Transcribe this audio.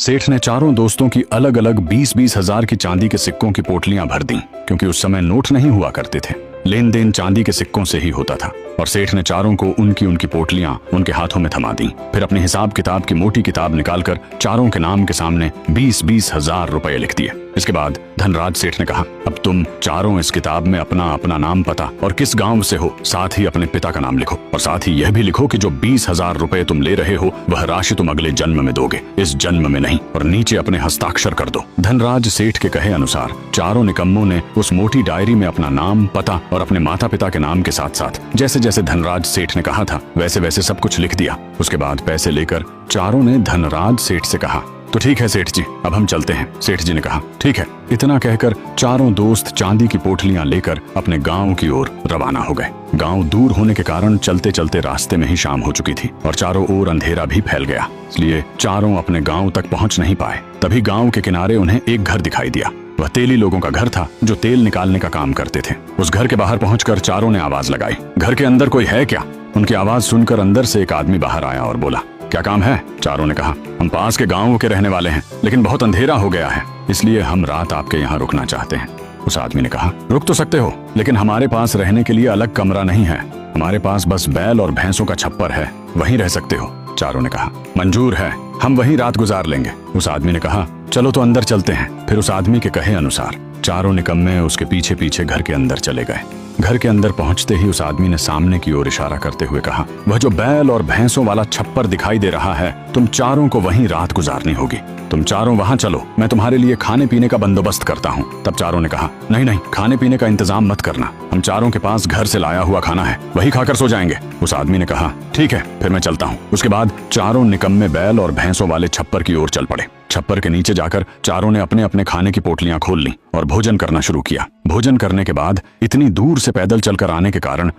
सेठ ने चारों दोस्तों की अलग अलग 20-20 हजार की चांदी के सिक्कों की पोटलियां भर दी, क्योंकि उस समय नोट नहीं हुआ करते थे। लेन देन चांदी के सिक्कों से ही होता था। और सेठ ने चारों को उनकी उनकी पोटलियां उनके हाथों में थमा दी। फिर अपने हिसाब किताब की मोटी किताब निकालकर चारों के नाम के सामने 20-20 हजार रुपए लिख दिए। इसके बाद धनराज सेठ ने कहा, अब तुम चारों इस किताब में अपना अपना नाम, पता और किस गांव से हो, साथ ही अपने पिता का नाम लिखो। और साथ ही यह भी लिखो कि जो 20 हजार रुपए तुम ले रहे हो वह राशि तुम अगले जन्म में दोगे, इस जन्म में नहीं। और नीचे अपने हस्ताक्षर कर दो। धनराज सेठ के कहे अनुसार चारों निकम्मों ने उस मोटी डायरी में अपना नाम, पता और अपने माता पिता के नाम के साथ साथ जैसे जैसे धनराज सेठ ने कहा था वैसे वैसे सब कुछ लिख दिया। उसके बाद पैसे लेकर चारों ने धनराज सेठ से कहा, तो ठीक है सेठ जी, अब हम चलते हैं। सेठ जी ने कहा, ठीक है। इतना कहकर चारों दोस्त चांदी की पोटलियां लेकर अपने गांव की ओर रवाना हो गए। गांव दूर होने के कारण चलते चलते रास्ते में ही शाम हो चुकी थी और चारों ओर अंधेरा भी फैल गया, इसलिए चारों अपने गांव तक पहुंच नहीं पाए। तभी गांव के किनारे उन्हें एक घर दिखाई दिया। वह तेली लोगों का घर था जो तेल निकालने का काम करते थे। उस घर के बाहर पहुंचकर चारों ने आवाज लगाई, घर के अंदर कोई है क्या? उनकी आवाज सुनकर अंदर से एक आदमी बाहर आया और बोला, क्या काम है? चारों ने कहा, हम पास के गांव के रहने वाले हैं, लेकिन बहुत अंधेरा हो गया है, इसलिए हम रात आपके यहाँ रुकना चाहते हैं। उस आदमी ने कहा, रुक तो सकते हो, लेकिन हमारे पास रहने के लिए अलग कमरा नहीं है। हमारे पास बस बैल और भैंसों का छप्पर है, वहीं रह सकते हो। चारों ने कहा, मंजूर है, हम वहीं रात गुजार लेंगे। उस आदमी ने कहा, चलो तो अंदर चलते हैं। फिर उस आदमी के कहे अनुसार चारों निकम्मे उसके पीछे पीछे घर के अंदर चले गए। घर के अंदर पहुंचते ही उस आदमी ने सामने की ओर इशारा करते हुए कहा, वह जो बैल और भैंसों वाला छप्पर दिखाई दे रहा है, तुम चारों को वहीं रात गुजारनी होगी। तुम चारों वहां चलो, मैं तुम्हारे लिए खाने पीने का बंदोबस्त करता हूँ। तब चारों ने कहा, नहीं नहीं, खाने पीने का इंतजाम मत करना, हम चारों के पास घर से लाया हुआ खाना है, वही खाकर सो जाएंगे। उस आदमी ने कहा, ठीक है, फिर मैं चलता हूँ। उसके बाद चारों निकम्मे बैल और भैंसों वाले छप्पर की ओर चल पड़े। छप्पर के नीचे जाकर चारों ने अपने अपने खाने की पोटलियां खोल ली और भोजन करना शुरू किया। भोजन करने के बाद इतनी दूर से पैदल चलकर आने के कारण